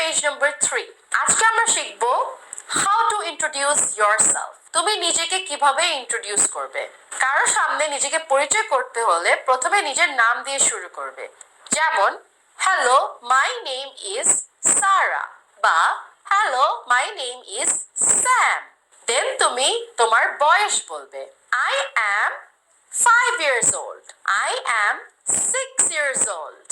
Page number 3। আজকে আমরা শিখব হাউ টু ইন্ট্রোডিউস yourself। তুমি নিজেকে কিভাবে ইন্ট্রোডিউস করবে। কারো সামনে নিজেকে পরিচয় করতে হলে প্রথমে নিজের নাম দিয়ে শুরু করবে। যেমন hello my name is Sara বা hello my name is Sam. Then তুমি তোমার বয়স বলবে। I am 5 years old. I am 6 years old.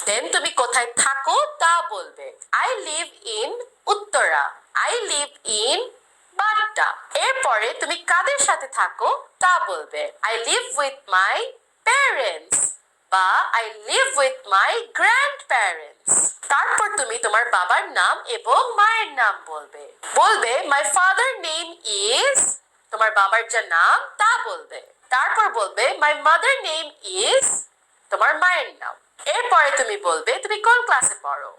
Then তুমি কোথায় থাকো তা বলবে। I live in Uttara. I live in Badda. এরপরে তুমি কাদের সাথে থাকো তা বলবে। I live with my parents বা I live with my grandparents। তারপর তুমি তোমার বাবার নাম এবং মায়ের নাম বলবে। বলবে my father name is, তোমার বাবার যা নাম তা বলবে। তারপর বলবে my mother name is, তোমার মায়ের নাম। এরপরে তুমি বলবে তুমি কোন ক্লাসে পড়ো।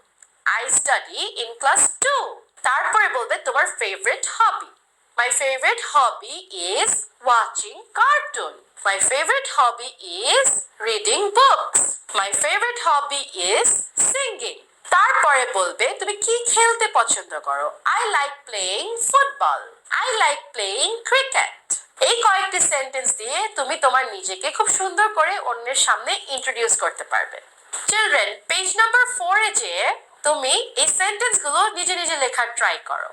I study in class 2। তারপরে বলবে তোমার favorite hobby। My favorite hobby is watching cartoon. My favorite hobby is reading books. My favorite hobby is singing. তারপরে বলবে তুমি কি খেলতে পছন্দ করো। I like playing football. I like playing cricket. এই কয়েকটি সেন্টেন্স দিয়ে তুমি তোমার নিজেকে খুব সুন্দর করে অন্যের সামনে ইন্ট্রোডিউস করতে পারবে। চিলড্রেন, পেজ নাম্বার 4 এ যেয়ে তুমি এই সেন্টেন্সগুলো নিজে নিজে লেখার ট্রাই করো।